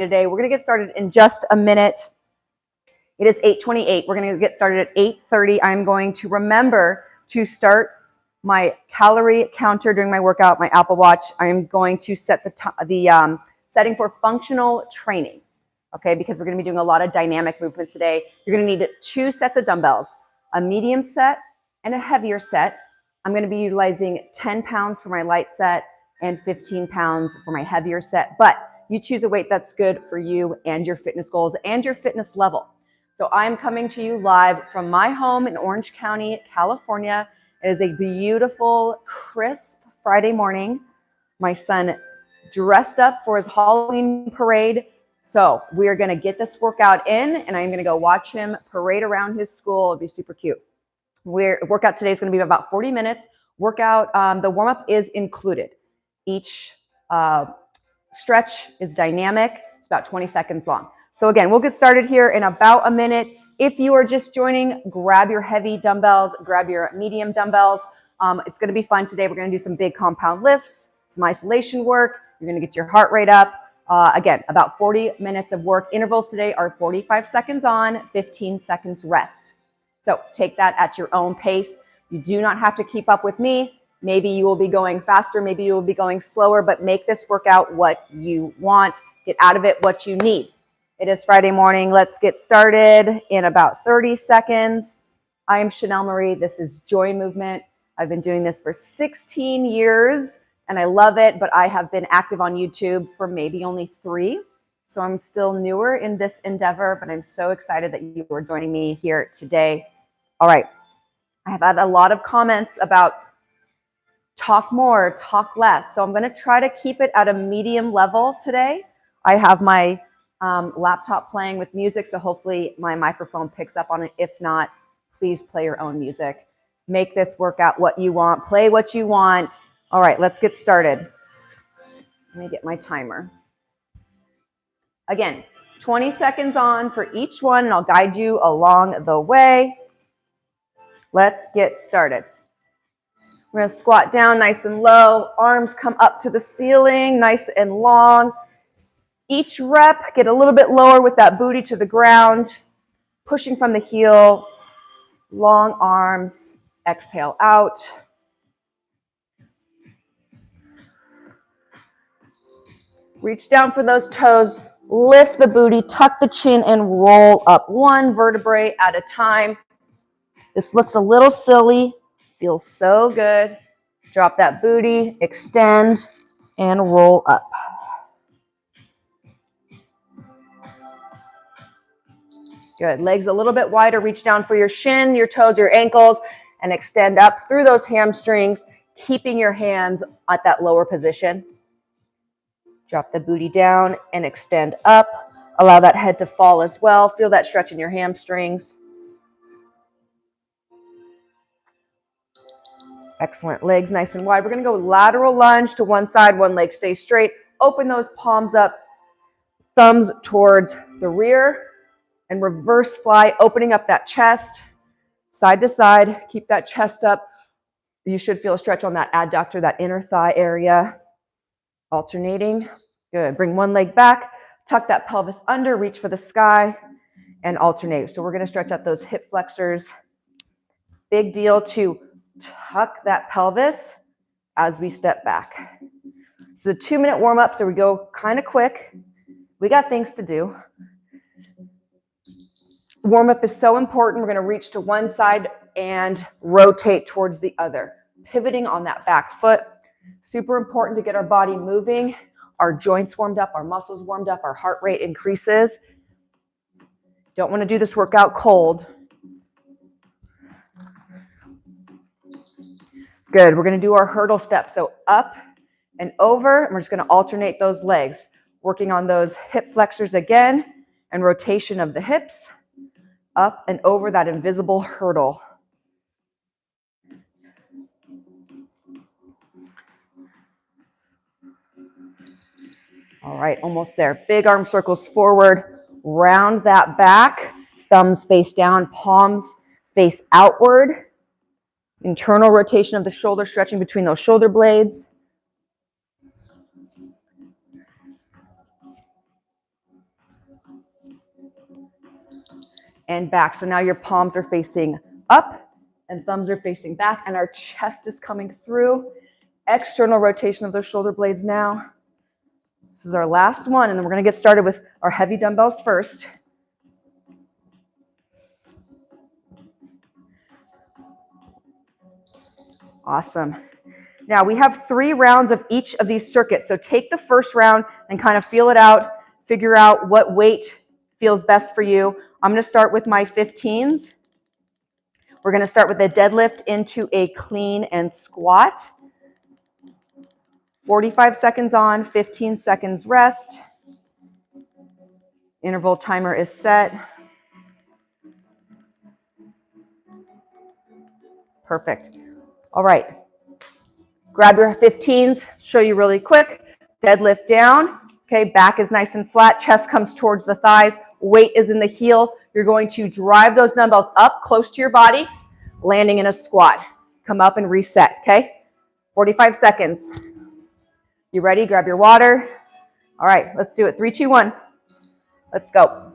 today. We're going to get started in just a minute. It is 8:28. We're going to get started at 8:30. I'm going to remember to start my calorie counter during my workout, my Apple Watch. I'm going to set the setting for functional training, okay, because we're going to be doing a lot of dynamic movements today. You're going to need 2 sets of dumbbells, a medium set and a heavier set. I'm going to be utilizing 10 pounds for my light set and 15 pounds for my heavier set, but you choose a weight that's good for you and your fitness goals and your fitness level. So I'm coming to you live from my home in Orange County, California. It is a beautiful, crisp Friday morning. My son dressed up for his Halloween parade. So we are going to get this workout in, and I'm going to go watch him parade around his school. It'll be super cute. Workout today is going to be about 40 minutes. Workout, the warm-up is included. Each stretch is dynamic. It's about 20 seconds long. So again, we'll get started here in about a minute. If you are just joining, grab your heavy dumbbells, grab your medium dumbbells. It's going to be fun today. We're going to do some big compound lifts, some isolation work. You're going to get your heart rate up. Again, about 40 minutes of work. Intervals today are 45 seconds on, 15 seconds rest. So take that at your own pace. You do not have to keep up with me. Maybe you will be going faster, maybe you will be going slower, but make this workout what you want. Get out of it what you need. It is Friday morning. Let's get started in about 30 seconds. I am Chanel Marie. This is Joy Movement. I've been doing this for 16 years and I love it, but I have been active on YouTube for maybe only 3. So I'm still newer in this endeavor, but I'm so excited that you are joining me here today. All right. I have had a lot of comments about talk more, talk less. So I'm going to try to keep it at a medium level today. I have my laptop playing with music, so hopefully my microphone picks up on it. If not, please play your own music. Make this workout what you want. Play what you want. All right, let's get started. Let me get my timer. Again, 20 seconds on for each one, and I'll guide you along the way. Let's get started. We're going to squat down nice and low. Arms come up to the ceiling, nice and long. Each rep, get a little bit lower with that booty to the ground, pushing from the heel, long arms, exhale out. Reach down for those toes, lift the booty, tuck the chin, and roll up 1 vertebrae at a time. This looks a little silly, feels so good. Drop that booty, extend, and roll up. Good. Legs a little bit wider. Reach down for your shin, your toes, your ankles, and extend up through those hamstrings, keeping your hands at that lower position. Drop the booty down and extend up. Allow that head to fall as well. Feel that stretch in your hamstrings. Excellent. Legs nice and wide. We're going to go lateral lunge to one side, one leg stay straight. Open those palms up, thumbs towards the rear. And reverse fly, opening up that chest, side to side. Keep that chest up. You should feel a stretch on that adductor, that inner thigh area. Alternating. Good. Bring one leg back. Tuck that pelvis under. Reach for the sky. And alternate. So we're going to stretch out those hip flexors. Big deal to tuck that pelvis as we step back. This is a 2-minute warm-up, so we go kind of quick. We got things to do. Warm-up is so important. We're going to reach to one side and rotate towards the other, pivoting on that back foot. Super important to get our body moving, our joints warmed up, our muscles warmed up, our heart rate increases. Don't want to do this workout cold. Good. We're going to do our hurdle step. So up and over, and we're just going to alternate those legs, working on those hip flexors again and rotation of the hips. Up and over that invisible hurdle. All right, almost there. Big arm circles forward. Round that back. Thumbs face down, palms face outward. Internal rotation of the shoulder, stretching between those shoulder blades. And back. So now your palms are facing up and thumbs are facing back, and our chest is coming through. External rotation of those shoulder blades now. This is our last one, and then we're going to get started with our heavy dumbbells first. Awesome. Now we have 3 rounds of each of these circuits. So take the first round and kind of feel it out, figure out what weight feels best for you. I'm going to start with my 15s. We're going to start with a deadlift into a clean and squat. 45 seconds on, 15 seconds rest. Interval timer is set. Perfect. All right. Grab your 15s, show you really quick. Deadlift down. Okay, back is nice and flat. Chest comes towards the thighs. Weight is in the heel. You're going to drive those dumbbells up close to your body, landing in a squat. Come up and reset, okay? 45 seconds. You ready? Grab your water. All right, let's do it. 3, 2, 1. Let's go.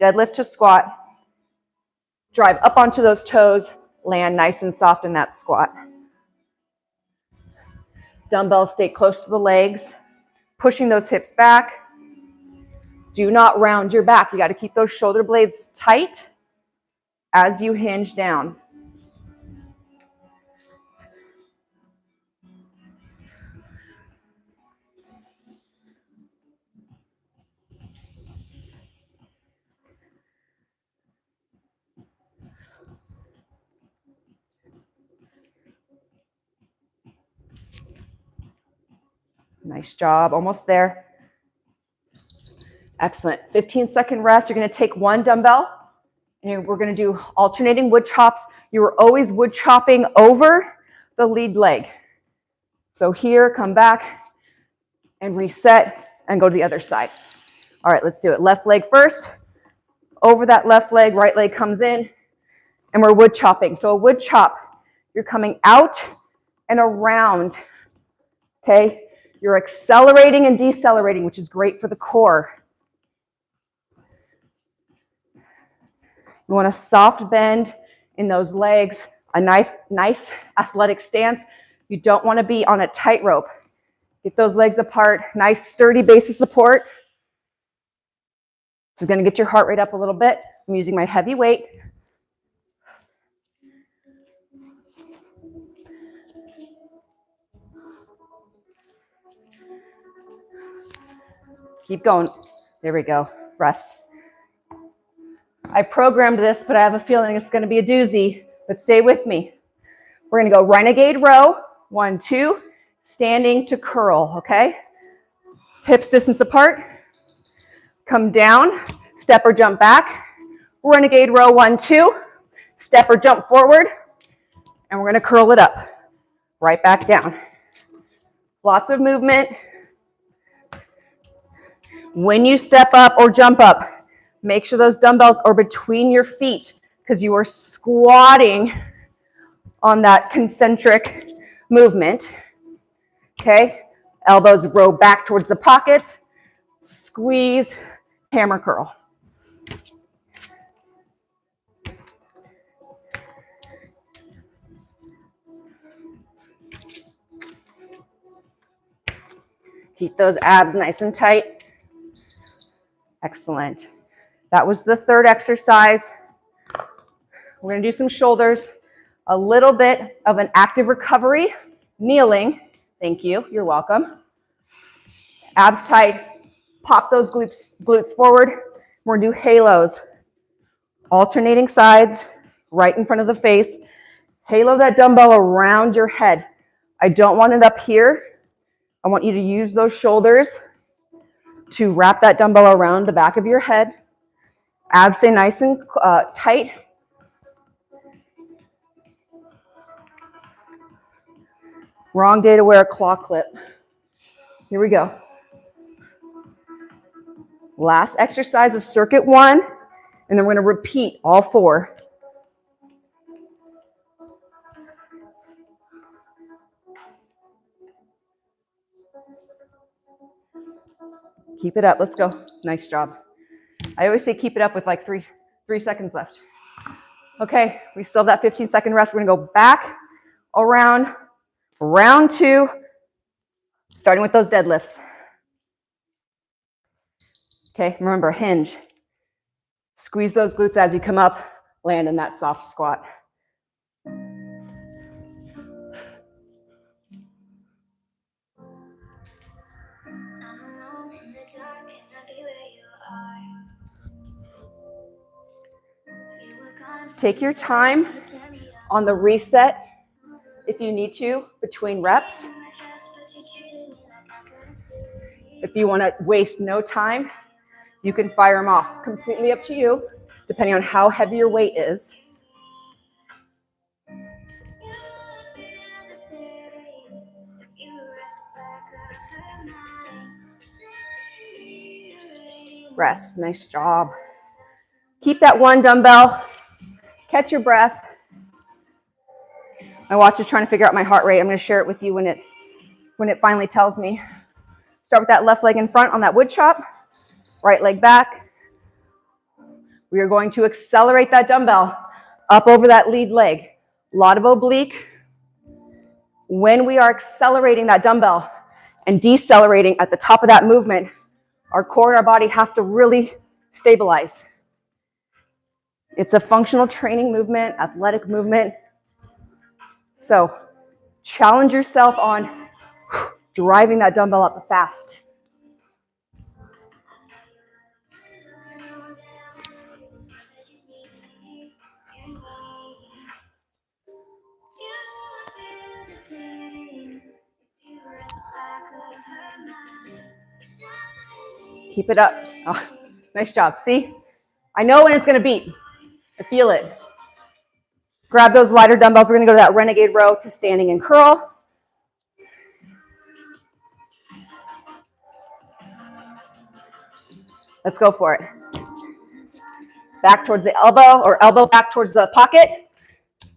Deadlift to squat. Drive up onto those toes. Land nice and soft in that squat. Dumbbells stay close to the legs. Pushing those hips back. Do not round your back. You got to keep those shoulder blades tight as you hinge down. Nice job. Almost there. Excellent. 15-second rest. You're going to take one dumbbell, and we're going to do alternating wood chops. You are always wood chopping over the lead leg. So here, come back and reset and go to the other side. All right, let's do it. Left leg first. Over that left leg, right leg comes in, and we're wood chopping. So a wood chop, you're coming out and around, okay? You're accelerating and decelerating, which is great for the core. You want a soft bend in those legs, a nice athletic stance. You don't want to be on a tightrope. Get those legs apart, nice sturdy base of support. This is going to get your heart rate up a little bit. I'm using my heavy weight. Keep going. There we go. Rest. I programmed this, but I have a feeling it's going to be a doozy. But stay with me. We're going to go renegade row. 1, 2. Standing to curl, okay? Hips distance apart. Come down. Step or jump back. Renegade row. 1, 2. Step or jump forward. And we're going to curl it up. Right back down. Lots of movement. When you step up or jump up, make sure those dumbbells are between your feet because you are squatting on that concentric movement. Okay? Elbows roll back towards the pockets. Squeeze, hammer curl. Keep those abs nice and tight. Excellent. That was the third exercise. We're going to do some shoulders, a little bit of an active recovery, kneeling. Thank you. You're welcome. Abs tight. Pop those glutes forward. We're going to do halos. Alternating sides, right in front of the face. Halo that dumbbell around your head. I don't want it up here. I want you to use those shoulders to wrap that dumbbell around the back of your head. Abs stay nice and tight. Wrong day to wear a claw clip. Here we go. Last exercise of circuit 1, and then we're going to repeat all 4. Keep it up. Let's go. Nice job. I always say keep it up with like three seconds left. Okay, we still have that 15-second rest. We're gonna go back, around, round 2, starting with those deadlifts. Okay, remember, hinge. Squeeze those glutes as you come up, land in that soft squat. Take your time on the reset if you need to between reps. If you want to waste no time, you can fire them off. Completely up to you, depending on how heavy your weight is. Rest. Nice job. Keep that one dumbbell. Catch your breath. My watch is trying to figure out my heart rate. I'm going to share it with you when it finally tells me. Start with that left leg in front on that wood chop. Right leg back. We are going to accelerate that dumbbell up over that lead leg. A lot of oblique. When we are accelerating that dumbbell and decelerating at the top of that movement, our core and our body have to really stabilize. It's a functional training movement, athletic movement. So challenge yourself on driving that dumbbell up fast. Keep it up. Oh, nice job. See? I know when it's going to beat. I feel it. Grab those lighter dumbbells. We're going to go to that renegade row to standing and curl. Let's go for it. Back towards the elbow, or elbow back towards the pocket.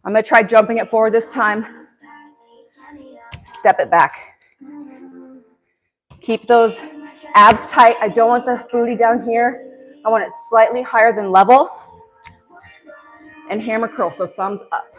I'm going to try jumping it forward this time. Step it back. Keep those abs tight. I don't want the booty down here. I want it slightly higher than level. And hammer curl, so thumbs up.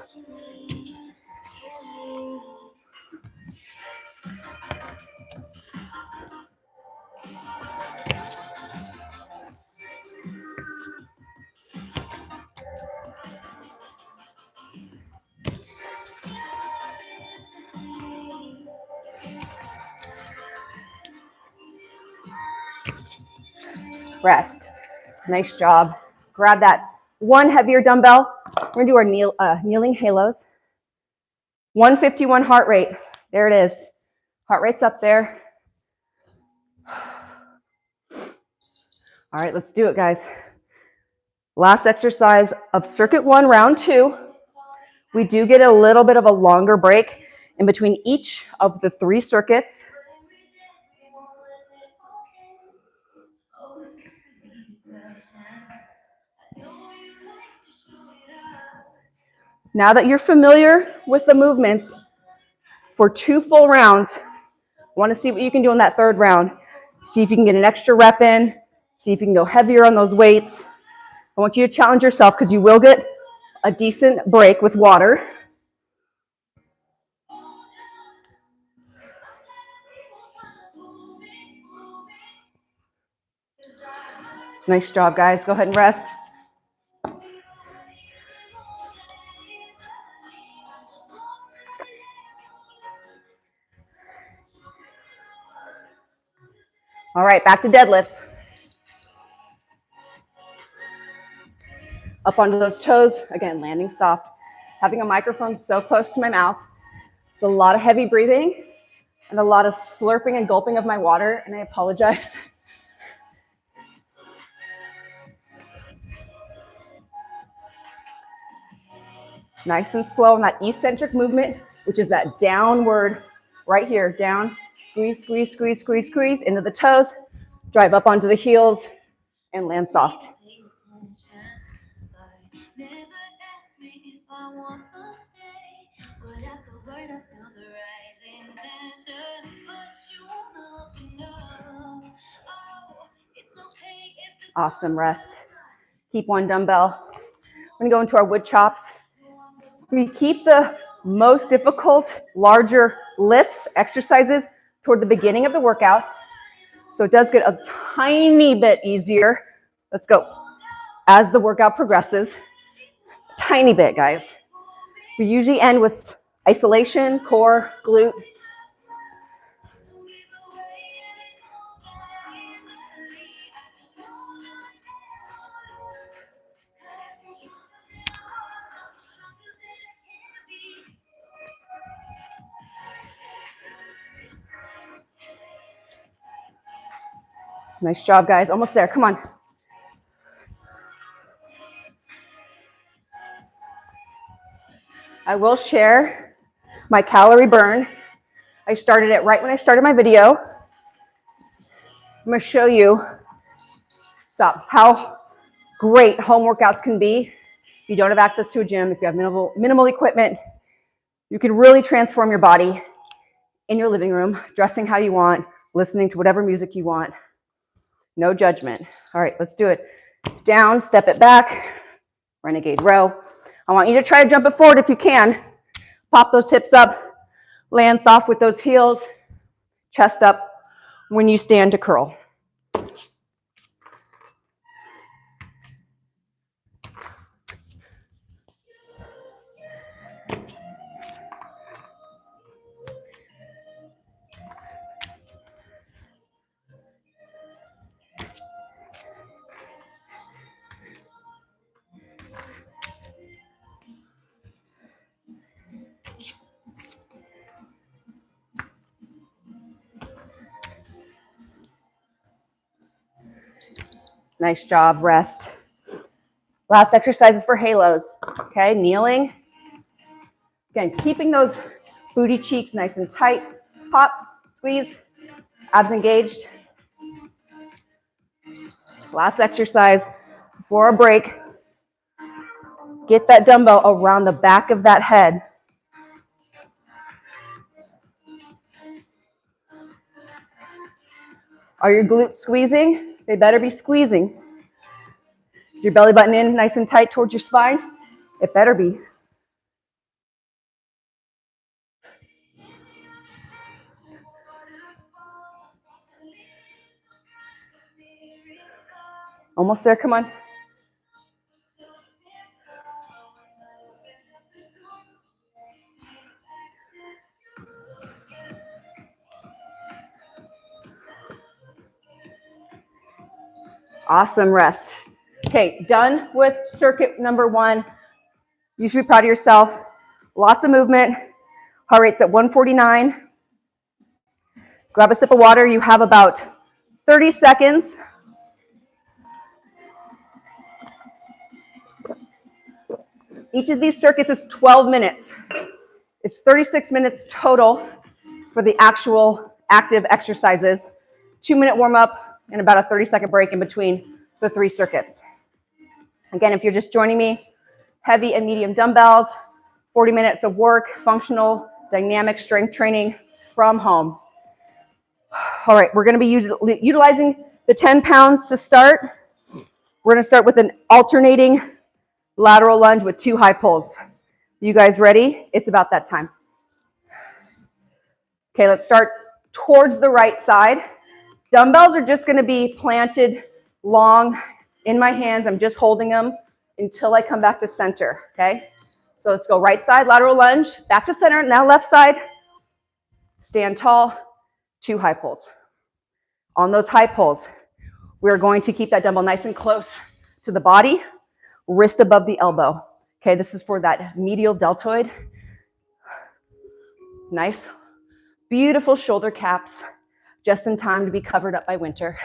Rest. Nice job. Grab that one heavier dumbbell. We're gonna do our kneeling halos. 151 heart rate. There it is. Heart rate's up there. All right, let's do it, guys. Last exercise of circuit 1, round 2. We do get a little bit of a longer break in between each of the 3 circuits. Now that you're familiar with the movements for 2 full rounds, I want to see what you can do in that 3rd round. See if you can get an extra rep in. See if you can go heavier on those weights. I want you to challenge yourself because you will get a decent break with water. Nice job, guys. Go ahead and rest. All right, back to deadlifts. Up onto those toes. Again, landing soft. Having a microphone so close to my mouth. It's a lot of heavy breathing and a lot of slurping and gulping of my water, and I apologize. Nice and slow on that eccentric movement, which is that downward right here. Down, squeeze, squeeze, squeeze, squeeze, squeeze into the toes. Drive up onto the heels and land soft. Awesome, rest. Keep one dumbbell. We're gonna go into our wood chops. We keep the most difficult, larger lifts, exercises toward the beginning of the workout. So it does get a tiny bit easier. Let's go. As the workout progresses, tiny bit, guys. We usually end with isolation, core, glute. Nice job, guys. Almost there. Come on. I will share my calorie burn. I started it right when I started my video. I'm going to show you how great home workouts can be. If you don't have access to a gym, if you have minimal equipment, you can really transform your body in your living room, dressing how you want, listening to whatever music you want. No judgment. All right, let's do it. Down, step it back, renegade row. I want you to try to jump it forward if you can. Pop those hips up, land soft with those heels, chest up when you stand to curl. Nice job, rest. Last exercise is for halos, okay? Kneeling. Again, keeping those booty cheeks nice and tight. Pop, squeeze, abs engaged. Last exercise before our break. Get that dumbbell around the back of that head. Are your glutes squeezing? They better be squeezing. Is your belly button in nice and tight towards your spine? It better be. Almost there, come on. Awesome, rest. Okay, done with circuit number 1. You should be proud of yourself. Lots of movement. Heart rate's at 149. Grab a sip of water. You have about 30 seconds. Each of these circuits is 12 minutes. It's 36 minutes total for the actual active exercises. 2-minute warm-up and about a 30-second break in between the 3 circuits. Again, if you're just joining me, heavy and medium dumbbells, 40 minutes of work, functional, dynamic strength training from home. All right, we're going to be utilizing the 10 pounds to start. We're going to start with an alternating lateral lunge with 2 high pulls. You guys ready? It's about that time. Okay, let's start towards the right side. Dumbbells are just going to be planted long in my hands. I'm just holding them until I come back to center, okay? So let's go right side, lateral lunge, back to center, now left side. Stand tall, 2 high pulls. On those high pulls, we're going to keep that dumbbell nice and close to the body, wrist above the elbow. Okay, this is for that medial deltoid. Nice, beautiful shoulder caps, just in time to be covered up by winter.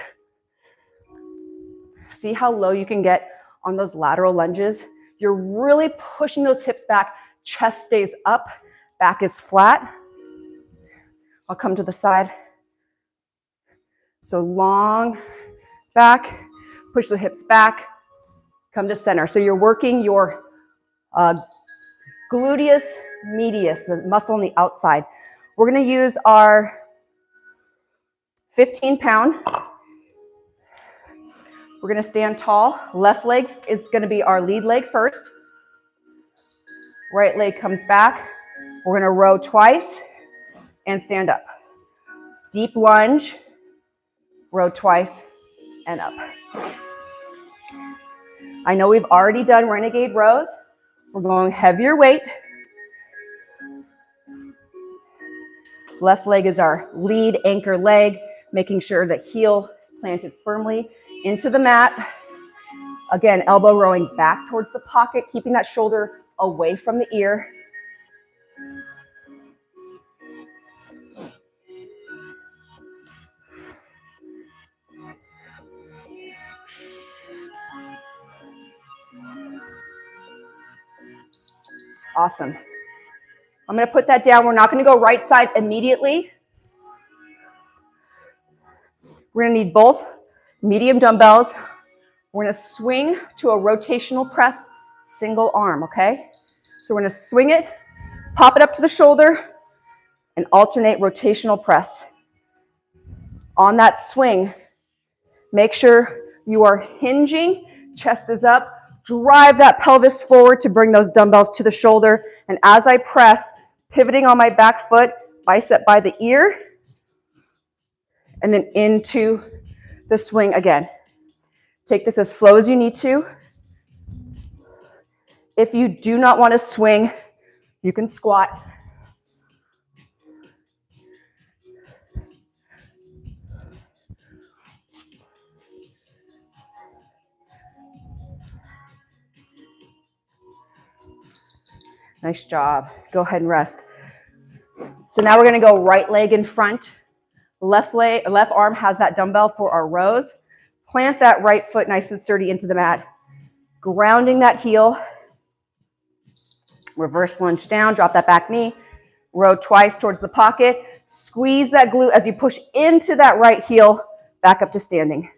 See how low you can get on those lateral lunges? You're really pushing those hips back, chest stays up, back is flat. I'll come to the side. So long back, push the hips back, come to center. So you're working your gluteus medius, the muscle on the outside. We're going to use our 15-pound We're going to stand tall. Left leg is going to be our lead leg first. Right leg comes back. We're going to row twice and stand up. Deep lunge, row twice and up. I know we've already done renegade rows. We're going heavier weight. Left leg is our lead anchor leg, making sure the heel is planted firmly into the mat. Again, elbow rowing back towards the pocket, keeping that shoulder away from the ear. Awesome. I'm going to put that down. We're not going to go right side immediately. We're going to need both medium dumbbells. We're going to swing to a rotational press, single arm, okay? So we're going to swing it, pop it up to the shoulder, and alternate rotational press. On that swing, make sure you are hinging, chest is up, drive that pelvis forward to bring those dumbbells to the shoulder, and as I press, pivoting on my back foot, bicep by the ear, and then into the swing again. Take this as slow as you need to. If you do not want to swing, you can squat. Nice job. Go ahead and rest. So now we're going to go right leg in front. Left arm has that dumbbell for our rows. Plant that right foot nice and sturdy into the mat. Grounding that heel. Reverse lunge down. Drop that back knee. Row twice towards the pocket. Squeeze that glute as you push into that right heel. Back up to standing.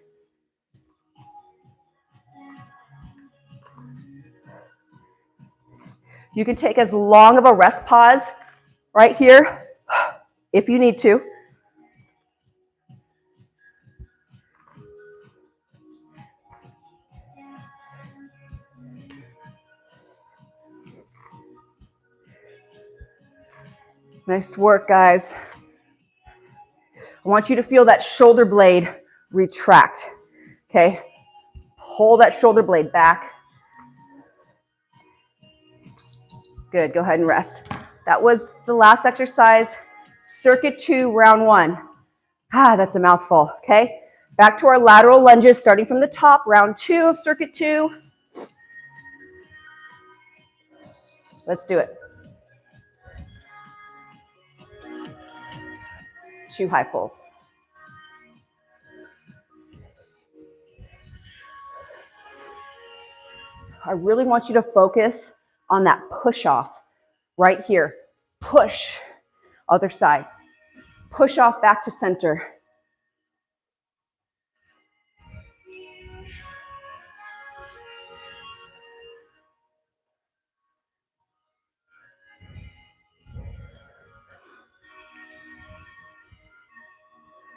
You can take as long of a rest pause right here if you need to. Nice work, guys. I want you to feel that shoulder blade retract, okay? Pull that shoulder blade back. Good, go ahead and rest. That was the last exercise, circuit 2, round 1. That's a mouthful, okay? Back to our lateral lunges, starting from the top, round 2 of circuit 2. Let's do it. 2 high pulls. I really want you to focus on that push off right here. Push, other side. Push off back to center.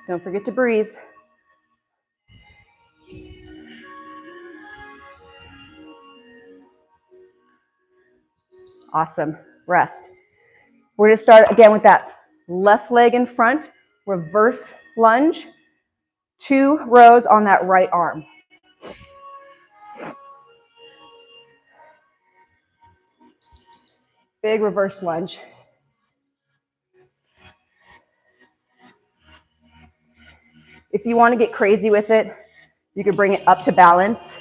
Don't forget to breathe. Awesome. Rest. We're going to start again with that left leg in front, reverse lunge, 2 rows on that right arm. Big reverse lunge. If you want to get crazy with it, you can bring it up to balance.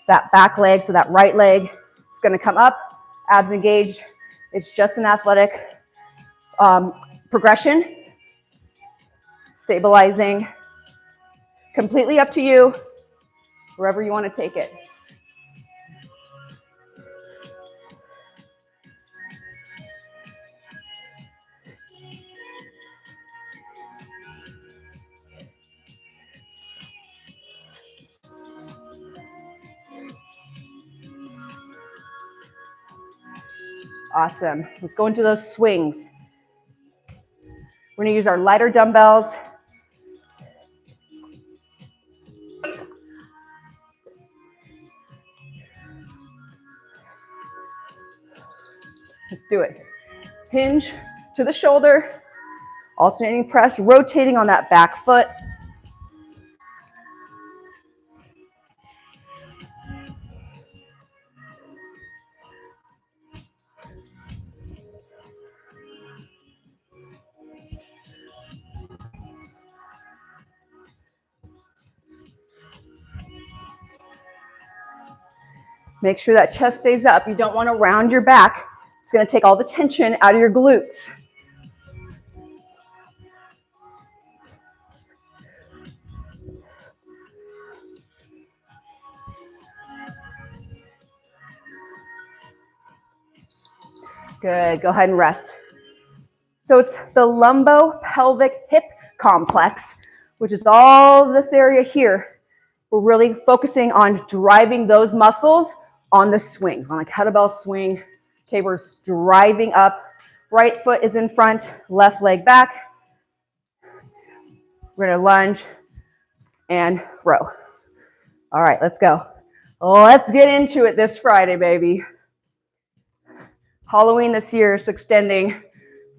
That back leg, so that right leg is going to come up, abs engaged. It's just an athletic progression. Stabilizing. Completely up to you, wherever you want to take it. Awesome. Let's go into those swings. We're going to use our lighter dumbbells. Let's do it. Hinge to the shoulder, alternating press, rotating on that back foot. Make sure that chest stays up. You don't want to round your back. It's going to take all the tension out of your glutes. Good. Go ahead and rest. So it's the lumbopelvic hip complex, which is all this area here. We're really focusing on driving those muscles on the swing, on a kettlebell swing. Okay, we're driving up. Right foot is in front, left leg back. We're gonna lunge and row. All right, let's go. Let's get into it this Friday, baby. Halloween this year is extending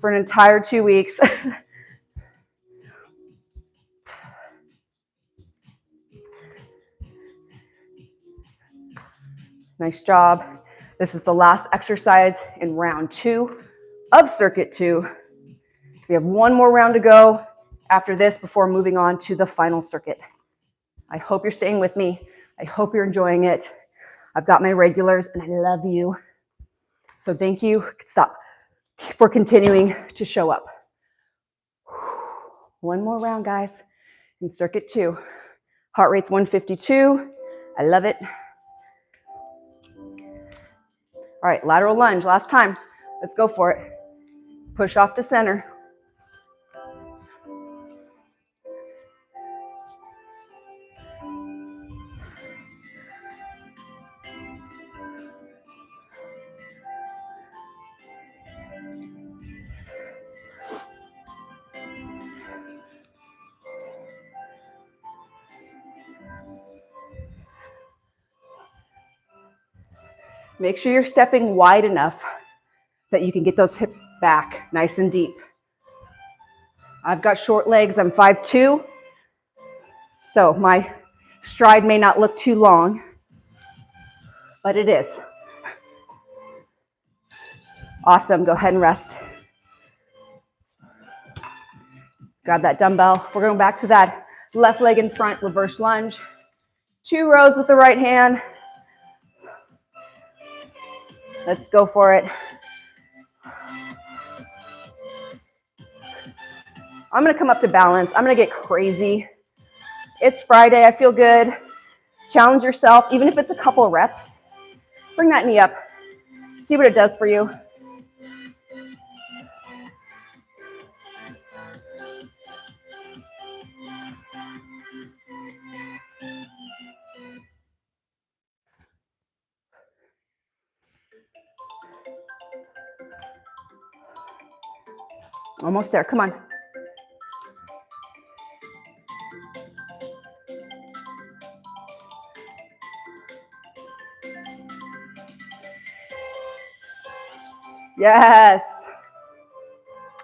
for an entire 2 weeks. Nice job. This is the last exercise in round 2 of circuit 2. We have one more round to go after this before moving on to the final circuit. I hope you're staying with me. I hope you're enjoying it. I've got my regulars and I love you. So thank you, for continuing to show up. One more round, guys, in circuit 2. Heart rate's 152. I love it. All right, lateral lunge, last time. Let's go for it. Push off to center. Make sure you're stepping wide enough that you can get those hips back nice and deep. I've got short legs, I'm 5'2", so my stride may not look too long, but it is. Awesome, go ahead and rest. Grab that dumbbell. We're going back to that left leg in front, reverse lunge. 2 rows with the right hand. Let's go for it. I'm gonna come up to balance. I'm gonna get crazy. It's Friday, I feel good. Challenge yourself, even if it's a couple of reps. Bring that knee up. See what it does for you. Almost there, come on. Yes.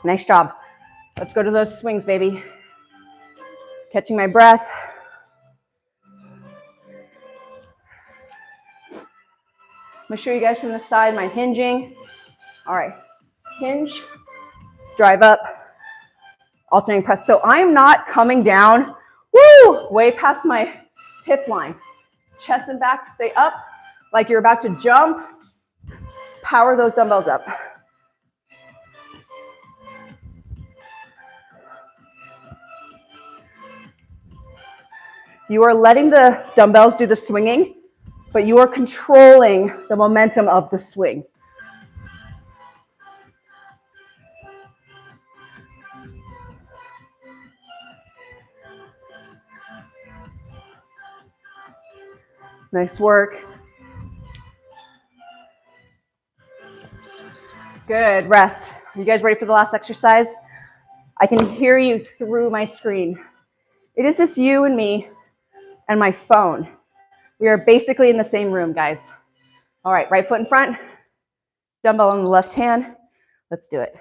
Nice job. Let's go to those swings, baby. Catching my breath. I'm gonna show you guys from the side my hinging. All right, hinge, drive up, alternating press. So I'm not coming down, way past my hip line. Chest and back stay up like you're about to jump. Power those dumbbells up. You are letting the dumbbells do the swinging, but you are controlling the momentum of the swing. Nice work. Good, rest. Are you guys ready for the last exercise? I can hear you through my screen. It is just you and me and my phone. We are basically in the same room, guys. All right, right foot in front, Dumbbell in the left hand. Let's do it.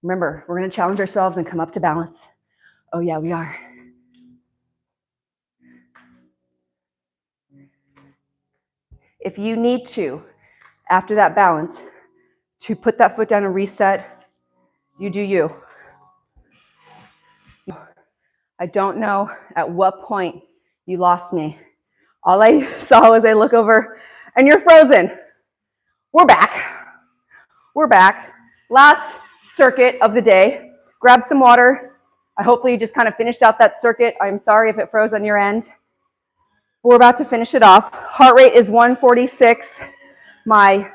Remember, we're going to challenge ourselves and come up to balance. Oh yeah, we are. If you need to, after that balance, to put that foot down and reset, you do you. I don't know at what point you lost me. All I saw was I look over and you're frozen. We're back. We're back. Last circuit of the day. Grab some water. I hopefully you just kind of finished out that circuit. I'm sorry if it froze on your end. We're about to finish it off. Heart rate is 146. My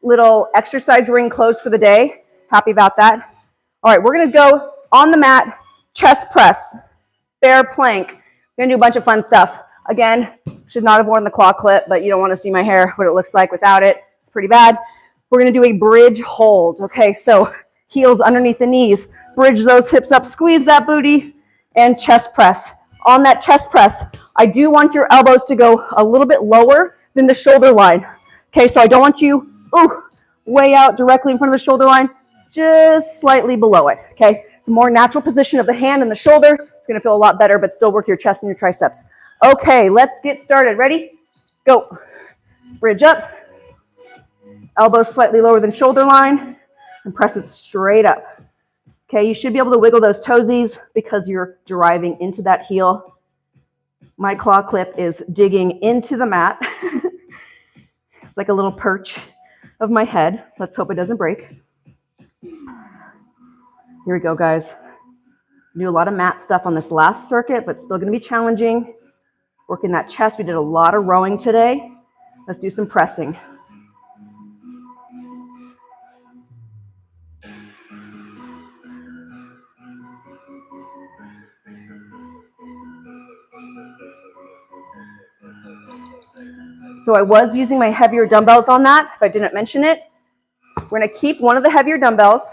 little exercise ring closed for the day. Happy about that. All right, we're going to go on the mat, chest press, bear plank. We're going to do a bunch of fun stuff. Again, should not have worn the claw clip, but you don't want to see my hair, what it looks like without it. It's pretty bad. We're going to do a bridge hold. Okay, so heels underneath the knees. Bridge those hips up, squeeze that booty, and chest press. On that chest press, I do want your elbows to go a little bit lower than the shoulder line. Okay, so I don't want you way out directly in front of the shoulder line, just slightly below it. Okay, it's a more natural position of the hand and the shoulder. It's going to feel a lot better, but still work your chest and your triceps. Okay, let's get started. Ready? Go. Bridge up. Elbows slightly lower than shoulder line, and press it straight up. Okay, you should be able to wiggle those toesies because you're driving into that heel. My claw clip is digging into the mat. It's like a little perch of my head. Let's hope it doesn't break. Here we go, guys. Do a lot of mat stuff on this last circuit, but still going to be challenging. Working that chest. We did a lot of rowing today. Let's do some pressing. So I was using my heavier dumbbells on that, if I didn't mention it. We're going to keep one of the heavier dumbbells.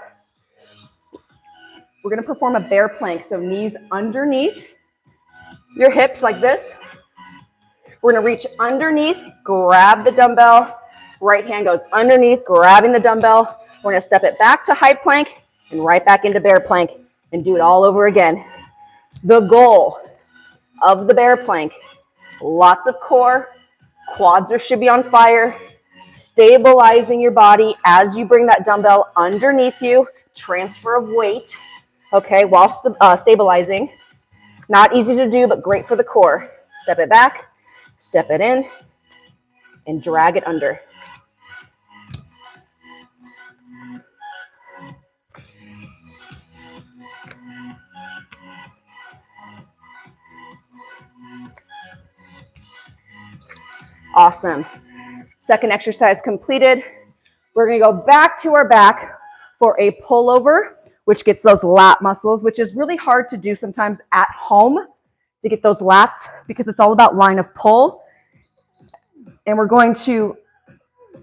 We're going to perform a bear plank, so knees underneath your hips like this. We're going to reach underneath, grab the dumbbell. Right hand goes underneath, grabbing the dumbbell. We're going to step it back to high plank and right back into bear plank and do it all over again. The goal of the bear plank, lots of core, quads should be on fire, stabilizing your body as you bring that dumbbell underneath you, transfer of weight, okay, while stabilizing. Not easy to do, but great for the core. Step it back, step it in, and drag it under. Awesome. Second exercise completed. We're going to go back to our back for a pullover, which gets those lat muscles, which is really hard to do sometimes at home to get those lats because it's all about line of pull. And we're going to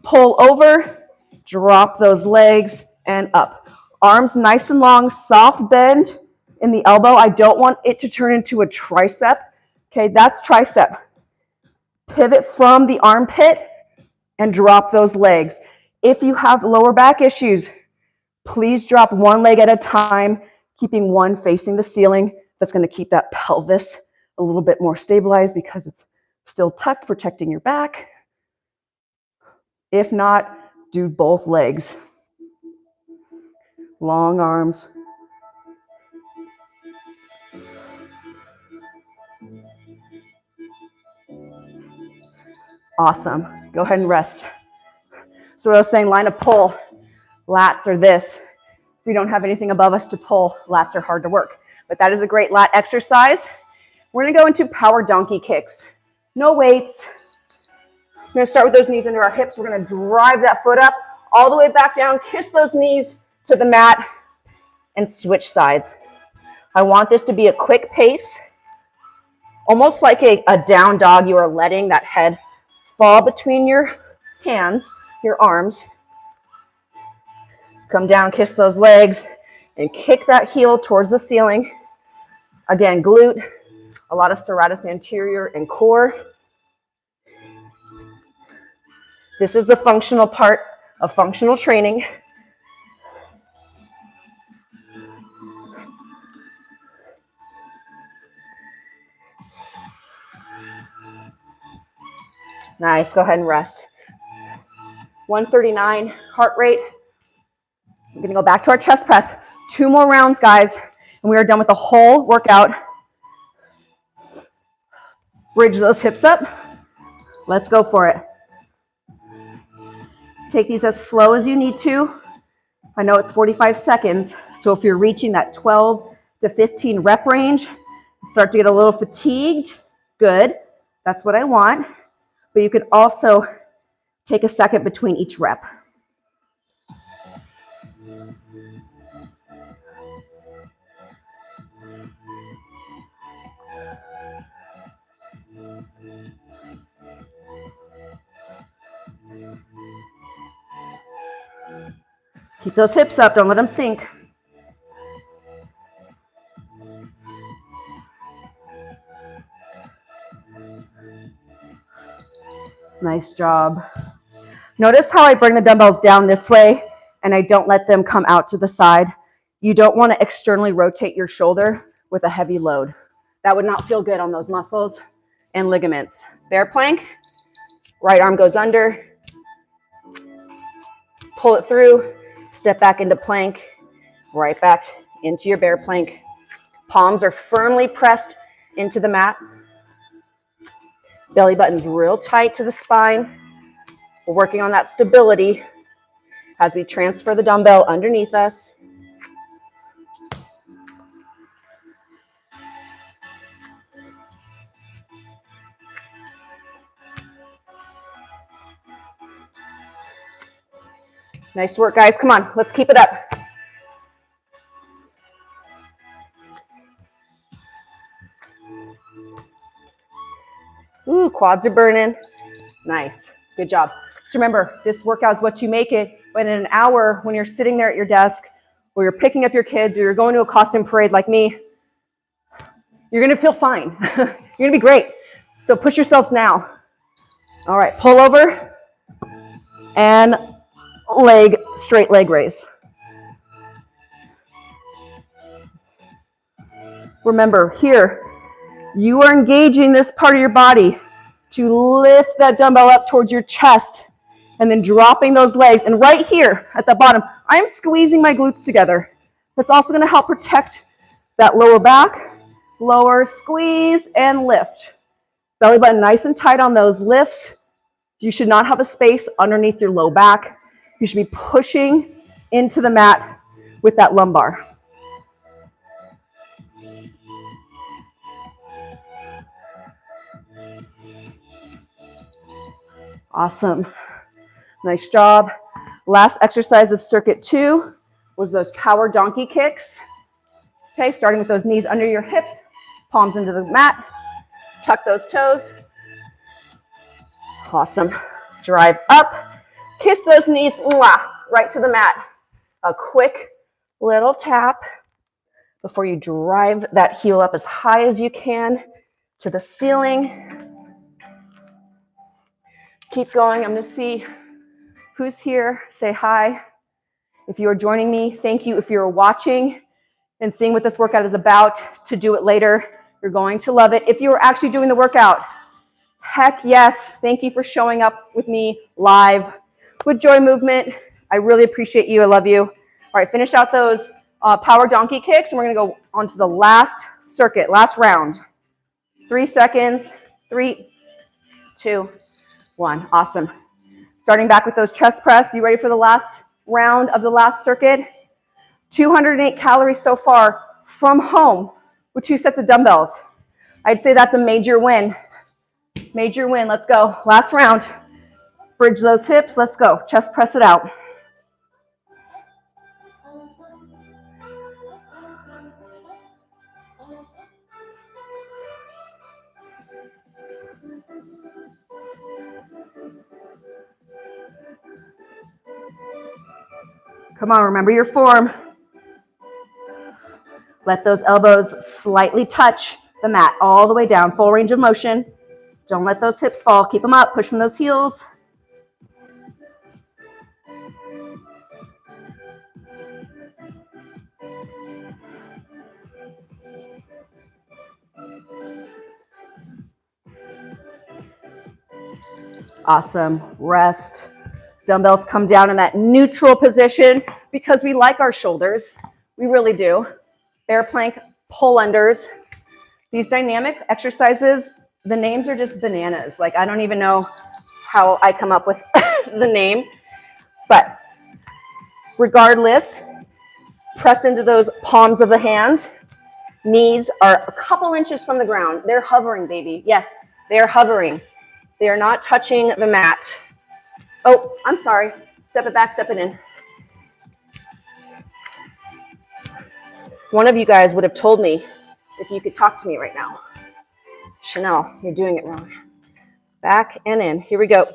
pull over, drop those legs, and up. Arms nice and long, soft bend in the elbow. I don't want it to turn into a tricep. Okay, that's tricep. Pivot from the armpit and drop those legs. If you have lower back issues, please drop one leg at a time, keeping one facing the ceiling. That's going to keep that pelvis a little bit more stabilized because it's still tucked, protecting your back. If not, do both legs. Long arms. Awesome. Go ahead and rest. So what I was saying, line of pull. Lats are this. If we don't have anything above us to pull, lats are hard to work. But that is a great lat exercise. We're going to go into power donkey kicks. No weights. We're going to start with those knees under our hips. We're going to drive that foot up all the way back down. Kiss those knees to the mat and switch sides. I want this to be a quick pace. Almost like a down dog. You are letting that head fall between your hands, your arms. Come down, kiss those legs, and kick that heel towards the ceiling. Again, glute, a lot of serratus anterior and core. This is the functional part of functional training. Nice, go ahead and rest. 139 heart rate. We're gonna go back to our chest press. 2 more rounds, guys, and we are done with the whole workout. Bridge those hips up. Let's go for it. Take these as slow as you need to. I know it's 45 seconds, so if you're reaching that 12 to 15 rep range, start to get a little fatigued, good. That's what I want. But you can also take a second between each rep. Keep those hips up, don't let them sink. Nice job. Notice how I bring the dumbbells down this way and I don't let them come out to the side. You don't want to externally rotate your shoulder with a heavy load. That would not feel good on those muscles and ligaments. Bear plank, right arm goes under, pull it through, step back into plank, right back into your bear plank. Palms are firmly pressed into the mat. Belly button's real tight to the spine. We're working on that stability as we transfer the dumbbell underneath us. Nice work, guys. Come on, let's keep it up. Ooh, quads are burning. Nice. Good job. Just remember, this workout is what you make it. But in an hour, when you're sitting there at your desk, or you're picking up your kids, or you're going to a costume parade like me, you're going to feel fine. You're going to be great. So push yourselves now. All right, pull over and straight leg raise. Remember, here, you are engaging this part of your body to lift that dumbbell up towards your chest and then dropping those legs. And right here at the bottom, I'm squeezing my glutes together. That's also going to help protect that lower back. Lower, squeeze, and lift. Belly button nice and tight on those lifts. You should not have a space underneath your low back. You should be pushing into the mat with that lumbar. Awesome. Nice job. Last exercise of circuit 2 was those power donkey kicks. Okay, starting with those knees under your hips, palms into the mat, tuck those toes. Awesome. Drive up, kiss those knees right to the mat. A quick little tap before you drive that heel up as high as you can to the ceiling. Keep going. I'm going to see who's here. Say hi. If you are joining me, thank you. If you're watching and seeing what this workout is about, to do it later, you're going to love it. If you are actually doing the workout, heck yes. Thank you for showing up with me live with Joy Movement. I really appreciate you. I love you. All right, finish out those power donkey kicks, and we're going to go on to the last circuit, last round. 3 seconds. 3, 2, 1. Awesome. Starting back with those chest press. You ready for the last round of the last circuit? 208 calories so far from home with 2 sets of dumbbells. I'd say that's a major win. Major win. Let's go. Last round. Bridge those hips. Let's go. Chest press it out. Come on, remember your form. Let those elbows slightly touch the mat all the way down. Full range of motion. Don't let those hips fall. Keep them up. Push from those heels. Awesome. Rest. Dumbbells come down in that neutral position because we like our shoulders. We really do. Bear plank, pull unders. These dynamic exercises, the names are just bananas. Like, I don't even know how I come up with the name, but regardless, press into those palms of the hand. Knees are a couple inches from the ground. They're hovering, baby. Yes, they're hovering. They are not touching the mat. Oh, I'm sorry. Step it back, step it in. One of you guys would have told me if you could talk to me right now. Chanel, you're doing it wrong. Back and in. Here we go.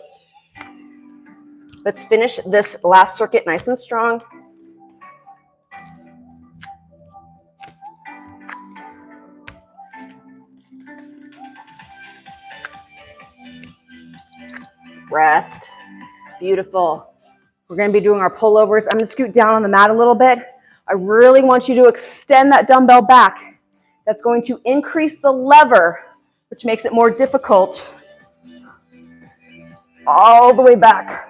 Let's finish this last circuit nice and strong. Rest. Beautiful. We're going to be doing our pullovers. I'm going to scoot down on the mat a little bit. I really want you to extend that dumbbell back. That's going to increase the lever, which makes it more difficult. All the way back.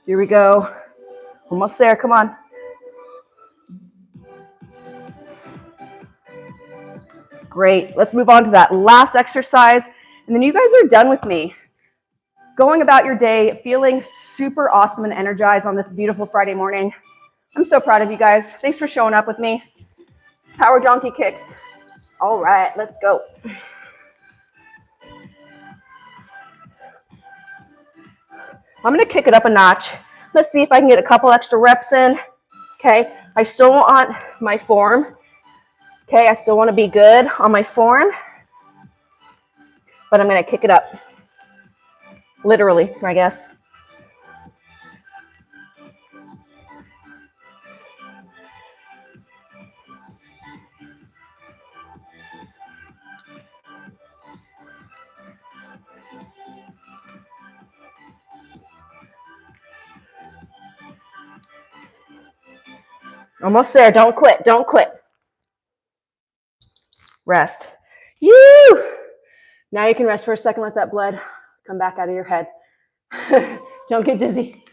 Here we go. Almost there. Come on. Great. Let's move on to that last exercise. And then you guys are done with me. Going about your day, feeling super awesome and energized on this beautiful Friday morning. I'm so proud of you guys. Thanks for showing up with me. Power donkey kicks. All right, let's go. I'm going to kick it up a notch. Let's see if I can get a couple extra reps in. Okay, I still want my form. Okay, I still want to be good on my form. But I'm going to kick it up. Literally, I guess. Almost there. Don't quit. Don't quit. Rest. You. Now you can rest for a second. Let that blood come back out of your head. Don't get dizzy.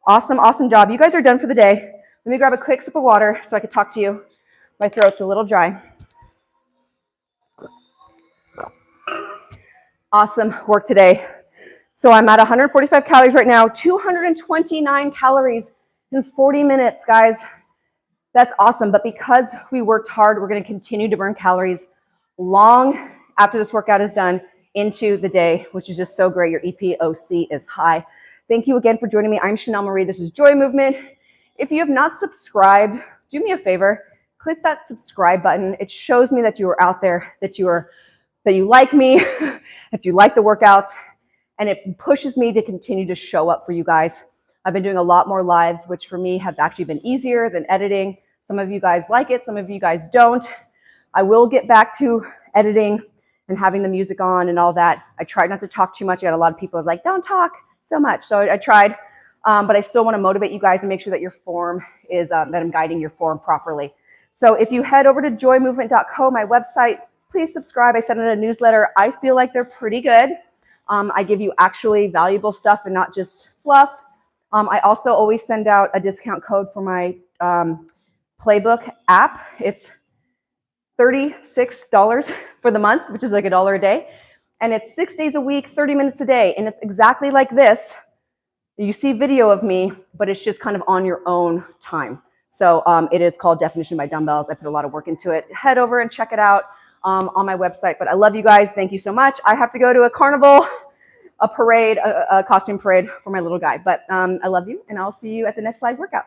Awesome, awesome job. You guys are done for the day. Let me grab a quick sip of water so I can talk to you. My throat's a little dry. Awesome work today. So I'm at 145 calories right now, 229 calories in 40 minutes, guys. That's awesome. But because we worked hard, we're going to continue to burn calories long after this workout is done into the day, which is just so great. Your EPOC is high. Thank you again for joining me. I'm Chanel Marie. This is Joy Movement. If you have not subscribed, do me a favor, click that subscribe button. It shows me that you are out there, that you like me, that you like the workouts, and it pushes me to continue to show up for you guys. I've been doing a lot more lives, which for me have actually been easier than editing. Some of you guys like it, some of you guys don't. I will get back to editing and having the music on and all that. I tried not to talk too much. I got a lot of people like, don't talk so much. So I tried, but I still want to motivate you guys and make sure that your form is, that I'm guiding your form properly. So if you head over to joymovement.co, my website, please subscribe. I send out a newsletter. I feel like they're pretty good. I give you actually valuable stuff and not just fluff. I also always send out a discount code for my Playbook app. It's $36 for the month, which is like $1 a day. And it's 6 days a week, 30 minutes a day. And it's exactly like this. You see video of me, but it's just kind of on your own time. So it is called Definition by Dumbbells. I put a lot of work into it. Head over and check it out on my website. But I love you guys. Thank you so much. I have to go to a carnival, a parade, a costume parade for my little guy. But I love you, and I'll see you at the next live workout.